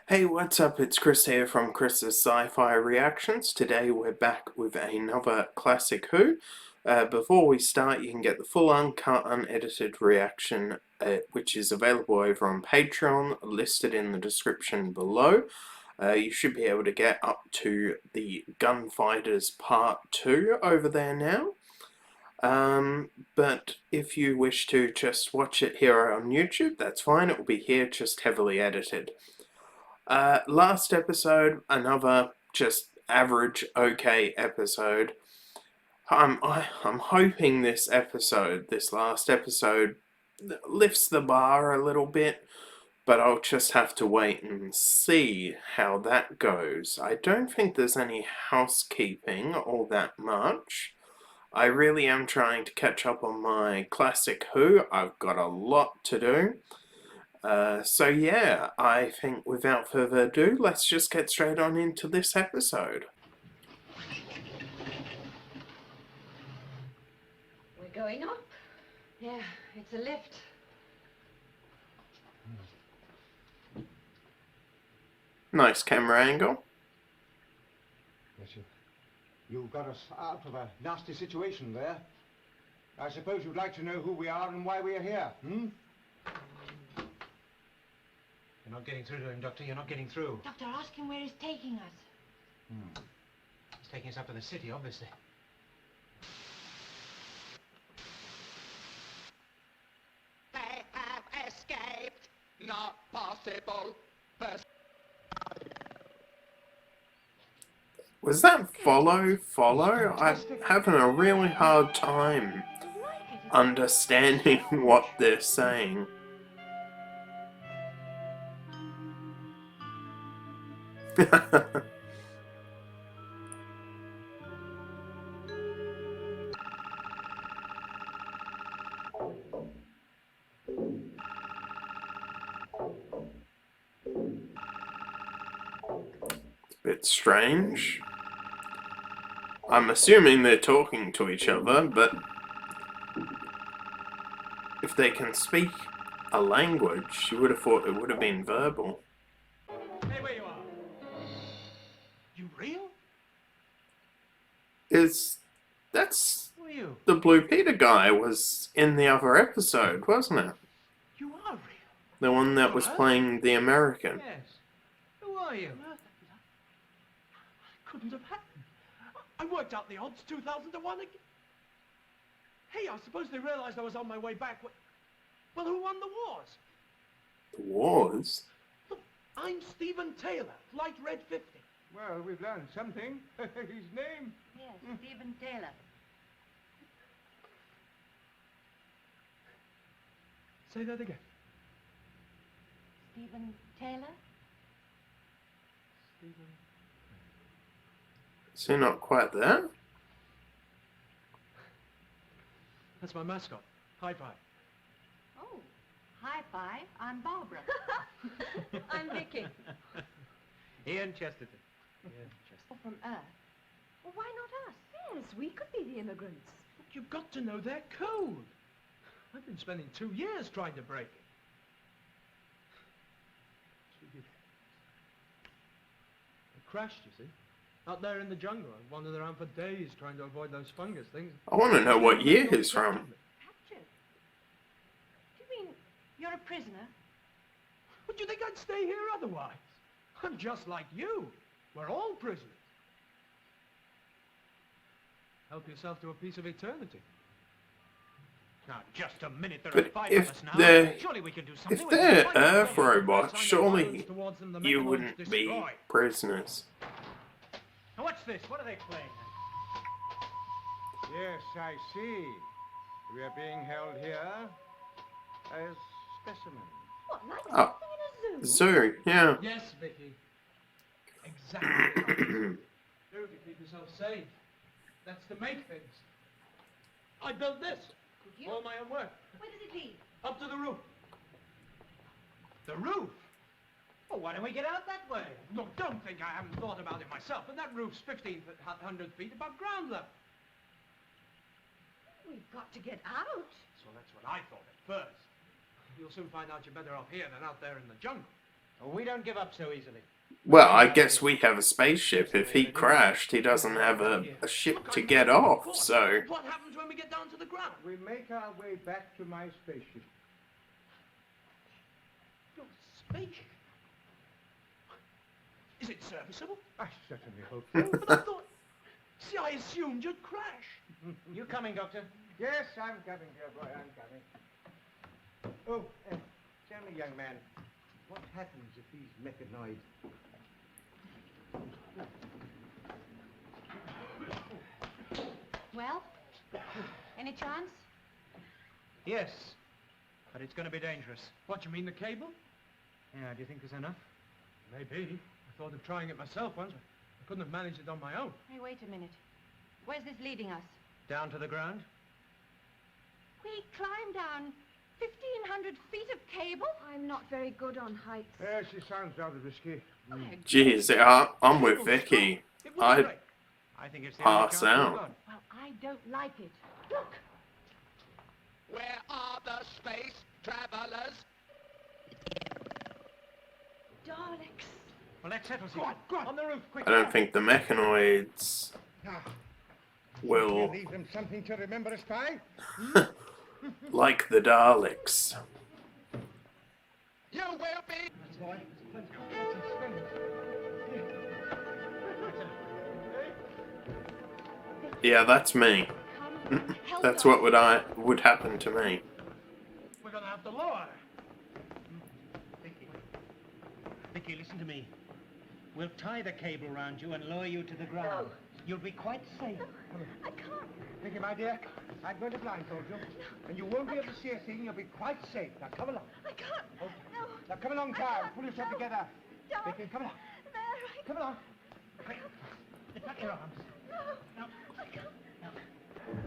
Hey, what's up? It's Chris here from Chris's Sci-Fi Reactions. Today we're back with another classic Who. Before we start, you can get the full uncut, unedited reaction, which is available over on Patreon, listed in the description below. You should be able to get up to the Gunfighters Part 2 over there now. But if you wish to just watch it here on YouTube, that's fine. It will be here, just heavily edited. Last episode, another just average okay episode. I'm hoping this last episode, lifts the bar a little bit, but I'll just have to wait and see how that goes. I don't think there's any housekeeping all that much. I really am trying to catch up on my classic Who. I've got a lot to do. So yeah, I think without further ado, let's just get straight on into this episode. We're going up? Yeah, it's a lift. Nice camera angle. Yes, you got us out of a nasty situation there. I suppose you'd like to know who we are and why we are here, hmm? You're not getting through to him, Doctor. You're not getting through. Doctor, ask him where he's taking us. He's taking us up to the city, obviously. They have escaped. Not possible. Was that follow? I'm having a really hard time understanding what they're saying. Bit strange. I'm assuming they're talking to each other, but if they can speak a language, you would have thought it would have been verbal. Hey, where you are? You real? That's Who are you? the Blue Peter guy was in the other episode, wasn't it? You are real. The one that was playing the American. Yes. Who are you? Couldn't have happened. I worked out the odds 2,000 to 1 again. Hey, I suppose they realized I was on my way back. Well, who won the wars? The wars? Look, I'm Stephen Taylor, Flight Red 50. Well, we've learned something. His name? Yes, Stephen Taylor. Say that again. Stephen Taylor? Stephen. Is he not quite there? That's my mascot. High five. Oh, high five. I'm Barbara. I'm Vicky. Ian Chesterton. From Earth. Well, why not us? Yes, we could be the immigrants. Look, you've got to know their code. I've been spending 2 years trying to break it. It crashed, you see. Out there in the jungle. I wandered around for days trying to avoid those fungus things. I want to know what year he's from. Captured? Do you mean you're a prisoner? Would you think I'd stay here otherwise? I'm just like you. We're all prisoners. Help yourself to a piece of eternity. Now, just a minute. There But are 5 if of us now. they're- Surely we can do something. If We can they're fight Earth them. robots, Sign of surely violence towards them, the you mechanoids wouldn't be destroy. prisoners. Now, what's this? What are they playing? Yes, I see. We are being held here as specimens. What, like Oh. something in a zoo? Zoo, yeah. Yes, Vicky. Exactly. Do to keep yourself safe. That's to make things. I built this. Did you? All my own work. Where does it lead? Up to the roof. The roof? Well, why don't we get out that way? Look, don't think I haven't thought about it myself, but that roof's 1,500 feet above ground level. We've got to get out. So that's what I thought at first. You'll soon find out you're better off here than out there in the jungle. We don't give up so easily. Well, I guess we have a spaceship. If he crashed, he doesn't have a ship to get off, so... What happens when we get down to the ground? We make our way back to my spaceship. Your spaceship? Is it serviceable? I certainly hope so. But I thought... See, I assumed you'd crash. You coming, Doctor? Yes, I'm coming, dear boy, I'm coming. Oh, tell me, young man, what happens if he's mechanoid? Well, any chance? Yes, but it's going to be dangerous. What, you mean the cable? Yeah, do you think there's enough? Maybe. I thought of trying it myself once. I couldn't have managed it on my own. Hey, wait a minute. Where's this leading us? Down to the ground? We climb down 1,500 feet of cable? I'm not very good on heights. Yes, it sounds rather risky. Jeez, I'm with Vicky. It was I'd great. I think it's the only pass chance we've out. got. Well, I don't like it. Look! Where are the space travelers? Daleks. Well, let's settle something. Go on the roof, quick. I don't think the mechanoids Now, will leave them something to remember us by? like the Daleks. You will be. Yeah, that's me. Come, help That's us. what would happen to me. We're going to have to lower. Vicky, listen to me. We'll tie the cable round you and lower you to the ground. You'll be quite safe. I can't. Vicky, my dear, I'm going to blindfold you, and you won't be able to see a thing. You'll be quite safe. Now, come along. I can't. No. Now, come along, child. Pull yourself No. together. Don't. Vicky, come along. There, I Come along. Tuck your arms. No. I can't.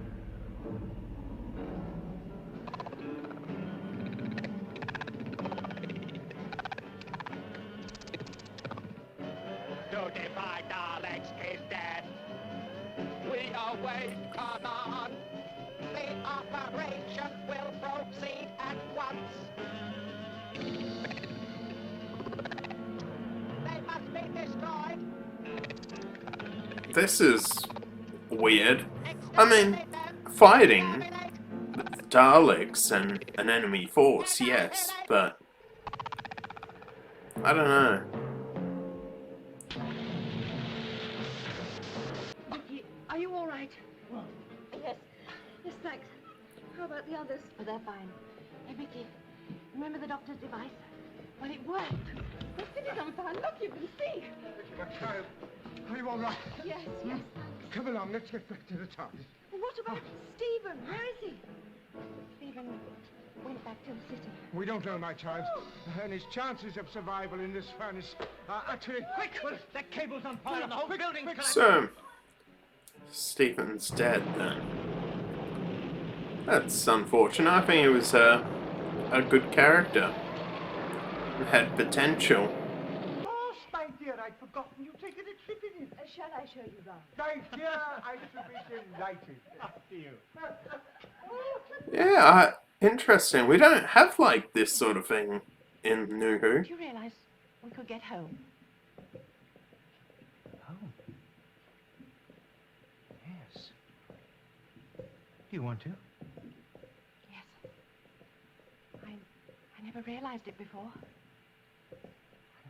To defy Daleks is dead. We await command. The operation will proceed at once. They must be destroyed. This is weird. I mean, Exterminate them. fighting Exterminate. Daleks and an enemy force, yes, but I don't know. Vicky, are you all right? Yes. Yes, thanks. How about the others? Oh, they're fine. Hey, Vicky, remember the doctor's device? Well, it worked. We're sitting on fire. Look, you can see. My child, are you all right? Yes, yes. Come along, let's get back to the TARDIS. Well, what about Stephen? Where is he? Stephen went back to the city. We don't know, my child. And his chances of survival in this furnace are actually... Quick! That cable's on fire and the whole building's collapsing. So, Stephen's dead then. That's unfortunate. I think he was a good character. Had potential. Oh, my dear, I'd forgotten you've taken a trip in it. Shall I show you round? My dear, I should be delighted. After you. Yeah, interesting. We don't have like this sort of thing in New Who. Do you realize we could get home? Home? Yes. Do you want to? Yes. I never realized it before.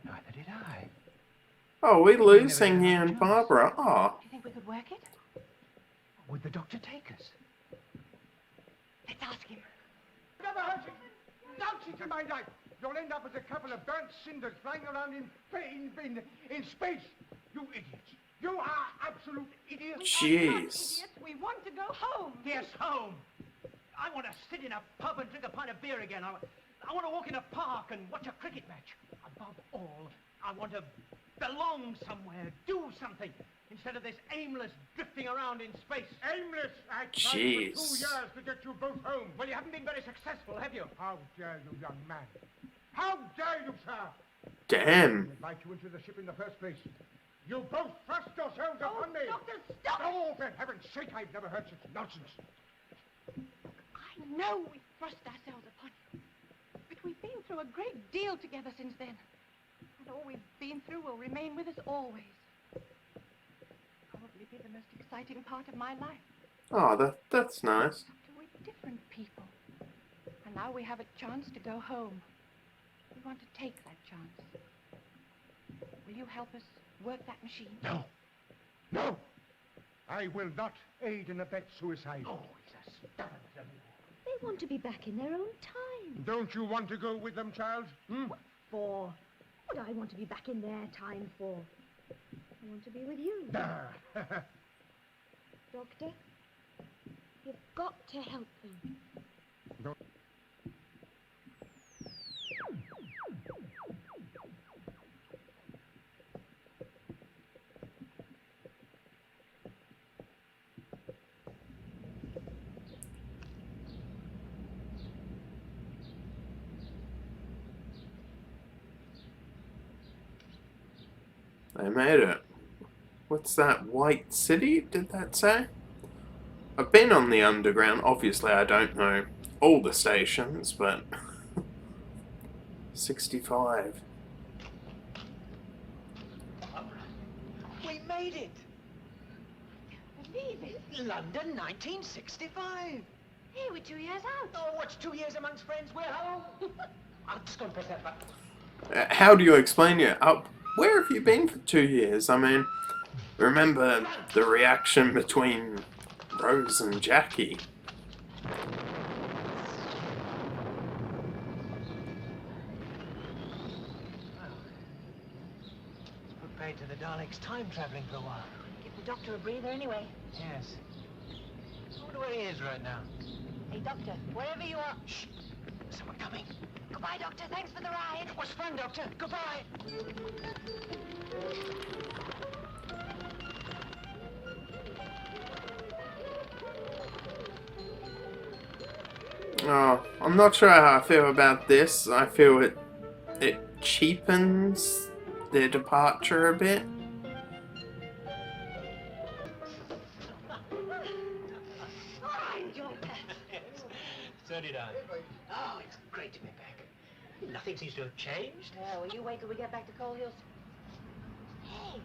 Neither did I. Oh, we're losing you and Barbara. Oh, Do you think we could work it? Would the doctor take us? Let's ask him. Never hurt it. Don't it in my life. You'll end up as a couple of burnt cinders flying around in space. You idiots. You are absolute idiots. jeez. We want to go home. Yes, home. I want to sit in a pub and drink a pint of beer again. I want to walk in a park and watch a cricket match. Above all, I want to belong somewhere, do something, instead of this aimless drifting around in space. Aimless. I tried for 2 Jeez. years to get you both home. Well, you haven't been very successful, have you? How dare you, young man? How dare you, sir? Damn. Invite you into the ship in the first place. You both thrust yourselves upon me. Doctor, stop! Oh, for heaven's sake, I've never heard such nonsense. I know we thrust ourselves upon you. But we've been through a great deal together since then. all we've been through will remain with us always. Probably be the most exciting part of my life. Oh, that's nice. Doctor, we're different people. And now we have a chance to go home. We want to take that chance. Will you help us work that machine? No. No. I will not aid and abet suicide. Oh, he's a stubborn little mule. They want to be back in their own time. Don't you want to go with them, Charles? For? What do I want to be back in their time for? I want to be with you. Doctor, you've got to help them. They made it. What's that? White City, did that say? I've been on the underground. Obviously, I don't know all the stations, but 65. We made it. Believe it. London, 1965. Hey, we're 2 years out. Oh, what's 2 years amongst friends? We're home. I'm just going to press that button. How do you explain it? Where have you been for 2 years? I mean, remember the reaction between Rose and Jackie? Let's put paid to the Daleks time traveling for a while. Give the doctor a breather anyway. Yes. I wonder where he is right now. Hey, Doctor, wherever you are. Shh. Someone coming. Goodbye, Doctor. Thanks for the ride. It was fun, Doctor. Goodbye. Oh, I'm not sure how I feel about this. I feel it cheapens their departure a bit. So did I. Oh, it's great to be back. Nothing seems to have changed. Well, will you wait till we get back to Coal Hills? Hey,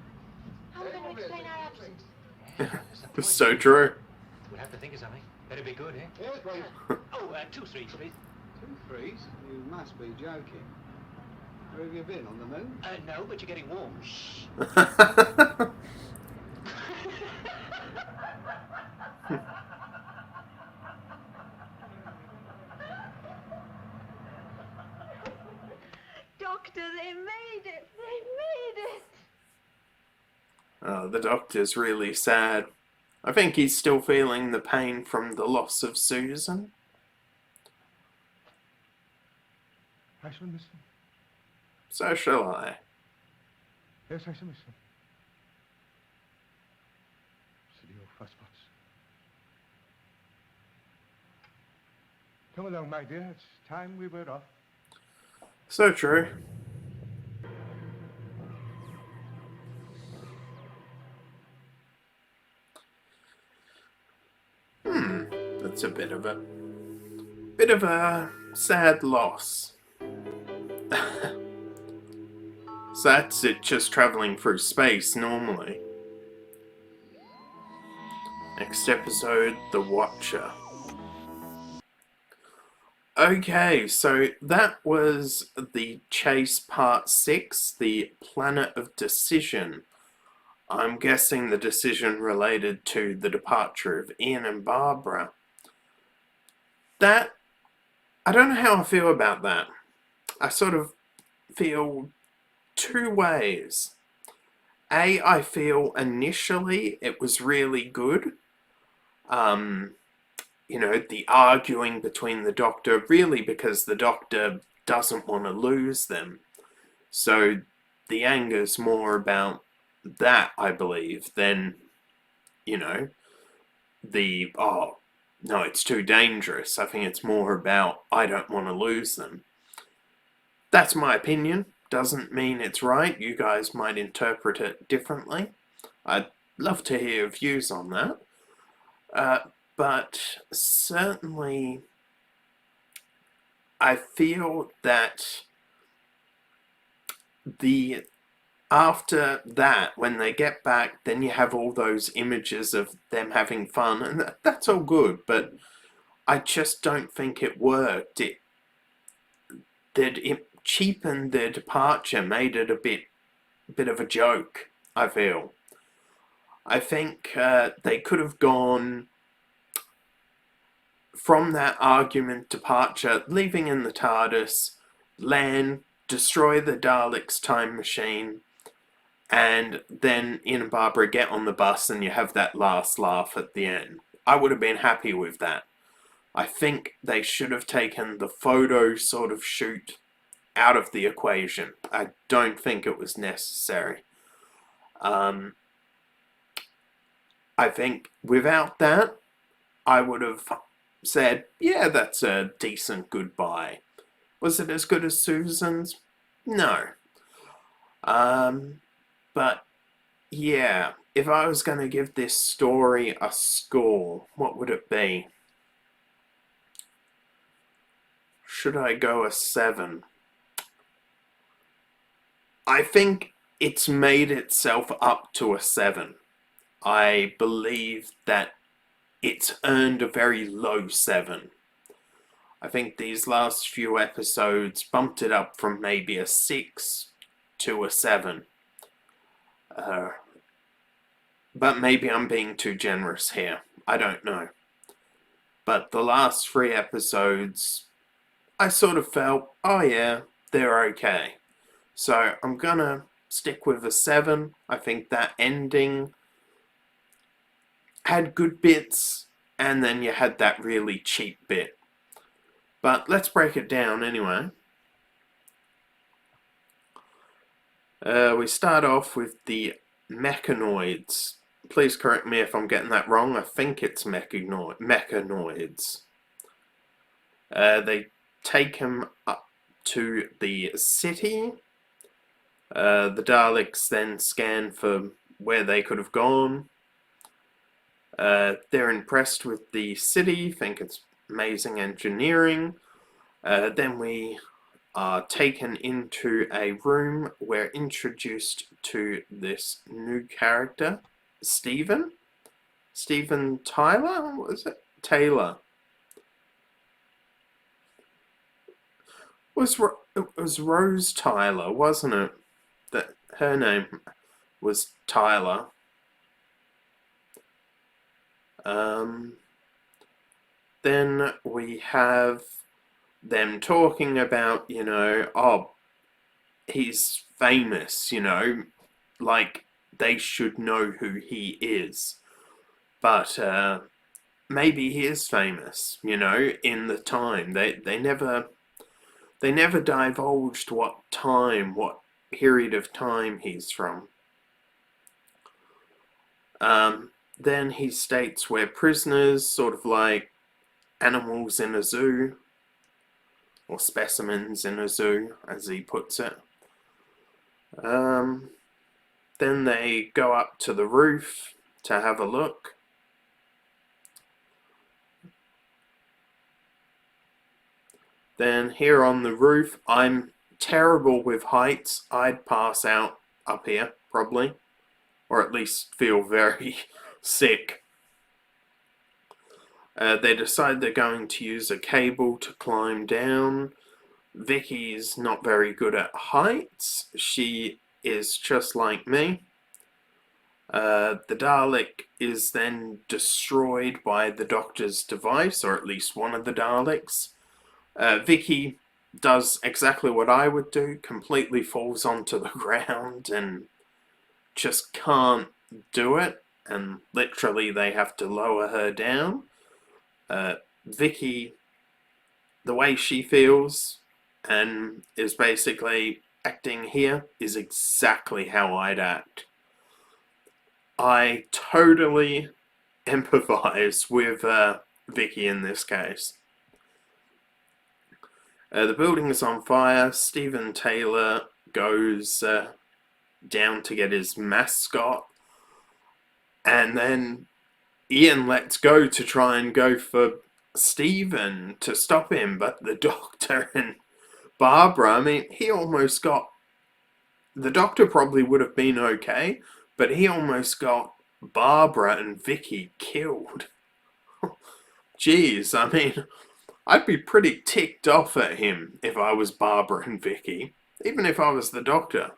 how are we going to explain our absence? It's so true. We'll have to think of something. Better be good, eh? Yes, please. Oh, 2 threes, please. 2 threes? You must be joking. Where have you been, on the moon? No, but you're getting warm. Shh. Doctor, they made it. They made it. Oh, the doctor's really sad. I think he's still feeling the pain from the loss of Susan. I shall miss them. So shall I. Yes, I shall miss them. Silly old fusspots. Come along, my dear. It's time we were off. So true. That's a bit of a sad loss. So that's it, just traveling through space normally. Next episode, The Watcher. Okay, so that was The Chase Part 6, The Planet of Decision. I'm guessing the decision related to the departure of Ian and Barbara. That, I don't know how I feel about that. I sort of feel two ways. A, I feel initially it was really good. You know, the arguing between the Doctor, really because the Doctor doesn't want to lose them. So the anger's more about that, I believe, than, you know, the, oh, no, it's too dangerous. I think it's more about, I don't want to lose them. That's my opinion. Doesn't mean it's right. You guys might interpret it differently. I'd love to hear your views on that. But certainly, I feel that after that, when they get back, then you have all those images of them having fun, and that's all good, but I just don't think it worked. It cheapened their departure, made it a bit of a joke, I feel. I think they could have gone from that argument departure, leaving in the TARDIS, land, destroy the Daleks' time machine, and then Ian and Barbara get on the bus and you have that last laugh at the end. I would have been happy with that. I think they should have taken the photo sort of shoot out of the equation. I don't think it was necessary. I think without that, I would have said, yeah, that's a decent goodbye. Was it as good as Susan's? No. But yeah, if I was going to give this story a score, what would it be? Should I go a 7? I think it's made itself up to a 7. I believe that it's earned a very low 7. I think these last few episodes bumped it up from maybe a 6 to a 7. But maybe I'm being too generous here. I don't know. But the last 3 episodes, I sort of felt, oh yeah, they're okay. So I'm gonna stick with a 7. I think that ending had good bits, and then you had that really cheap bit. But let's break it down anyway. We start off with the mechanoids. Please correct me if I'm getting that wrong. I think it's mechanoids. They take him up to the city. The Daleks then scan for where they could have gone. They're impressed with the city, think it's amazing engineering. Then we are taken into a room. We're introduced to this new character, Steven Tyler? What was it? Taylor. It was Rose Tyler, wasn't it? That her name was Tyler. Then we have them talking about, you know, oh, he's famous, you know, like they should know who he is. But maybe he is famous, you know, in the time. They never divulged what period of time he's from. Then he states we're prisoners, sort of like animals in a zoo, or specimens in a zoo, as he puts it. Then they go up to the roof to have a look. Then here on the roof, I'm terrible with heights. I'd pass out up here, probably. Or at least feel very sick. They decide they're going to use a cable to climb down. Vicky's not very good at heights. She is just like me. The Dalek is then destroyed by the Doctor's device, or at least one of the Daleks. Vicky does exactly what I would do, completely falls onto the ground and just can't do it, and literally they have to lower her down. Vicky, the way she feels and is basically acting here is exactly how I'd act. I totally empathize with Vicky in this case. The building is on fire. Steven Taylor goes down to get his mascot, and then Ian lets go to try and go for Steven to stop him, but the Doctor and Barbara, I mean, he almost got the Doctor probably would have been okay, but he almost got Barbara and Vicky killed. Jeez, I mean, I'd be pretty ticked off at him if I was Barbara and Vicky, even if I was the Doctor.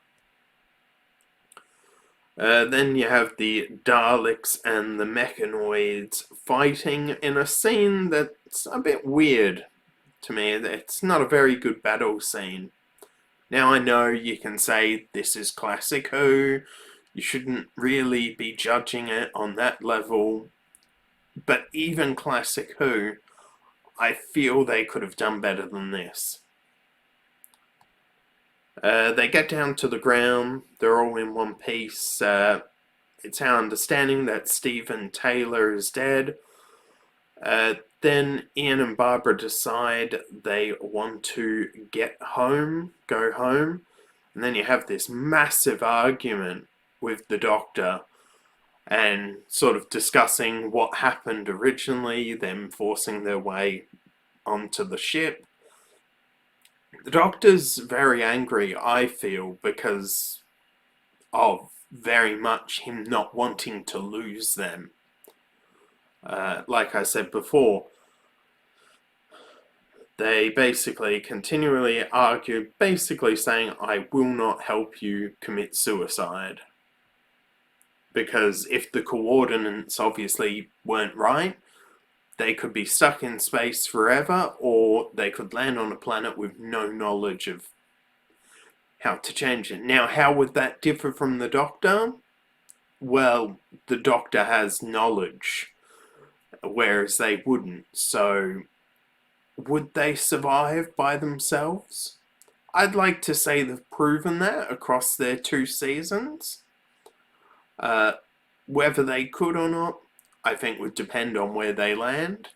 Then you have the Daleks and the Mechanoids fighting in a scene that's a bit weird to me. It's not a very good battle scene. Now I know you can say this is classic Who, you shouldn't really be judging it on that level, but even classic Who, I feel they could have done better than this. They get down to the ground, they're all in one piece. It's our understanding that Stephen Taylor is dead. Then Ian and Barbara decide they want to go home, and then you have this massive argument with the Doctor and sort of discussing what happened originally, them forcing their way onto the ship. The Doctor's very angry, I feel, because of very much him not wanting to lose them. Like I said before, they basically continually argue, basically saying, I will not help you commit suicide. Because if the coordinates obviously weren't right, they could be stuck in space forever, or they could land on a planet with no knowledge of how to change it. Now, how would that differ from the Doctor? Well, the Doctor has knowledge, whereas they wouldn't. So, would they survive by themselves? I'd like to say they've proven that across their 2 seasons. Whether they could or not, I think would depend on where they land.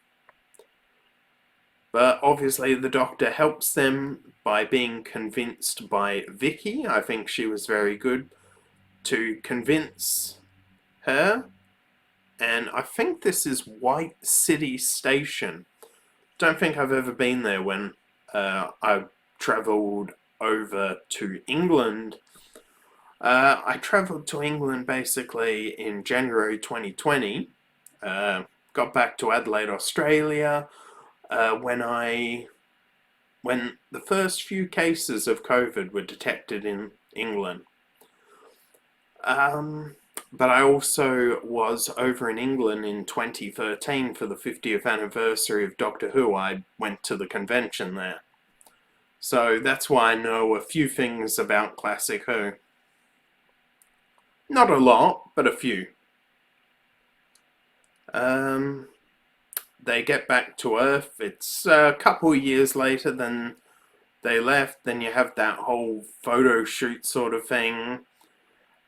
But obviously the Doctor helps them by being convinced by Vicky. I think she was very good to convince her. And I think this is White City Station. Don't think I've ever been there when I travelled over to England. I travelled to England basically in January 2020. Got back to Adelaide, Australia, when the first few cases of COVID were detected in England. But I also was over in England in 2013 for the 50th anniversary of Doctor Who. I went to the convention there. So that's why I know a few things about Classic Who. Not a lot, but a few. They get back to Earth. It's a couple of years later than they left. Then you have that whole photo shoot sort of thing.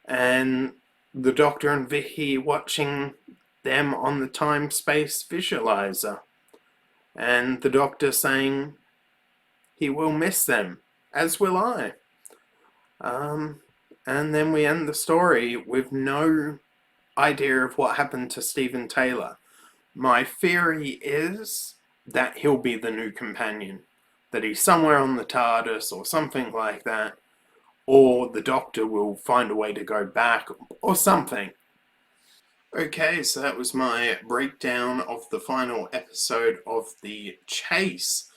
And the Doctor and Vicky watching them on the time-space visualizer. And the Doctor saying he will miss them, as will I. And then we end the story with no idea of what happened to Stephen Taylor. My theory is that he'll be the new companion. That he's somewhere on the TARDIS or something like that. Or the Doctor will find a way to go back or something. Okay, so that was my breakdown of the final episode of The Chase.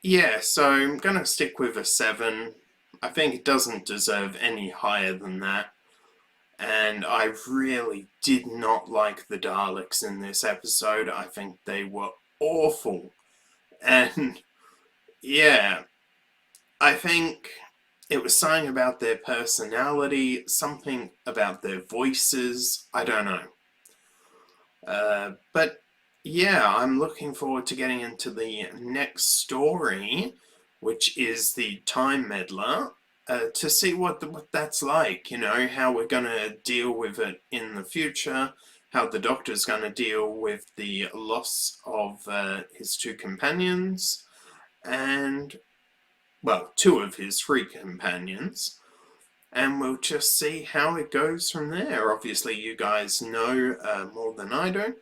Yeah, so I'm going to stick with a 7. I think it doesn't deserve any higher than that. And I really did not like the Daleks in this episode. I think they were awful. And yeah, I think it was something about their personality, something about their voices, I don't know. But yeah, I'm looking forward to getting into the next story, which is the Time Meddler, to see what that's like, you know, how we're going to deal with it in the future, how the Doctor's going to deal with the loss of his 2 companions, and, well, 2 of his 3 companions, and we'll just see how it goes from there. Obviously, you guys know more than I do.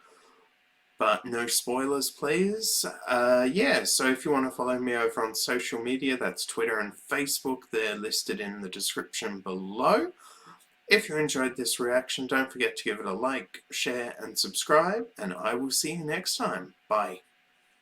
but no spoilers, please. Yeah, so if you want to follow me over on social media, that's Twitter and Facebook. They're listed in the description below. If you enjoyed this reaction, don't forget to give it a like, share, and subscribe, and I will see you next time. Bye.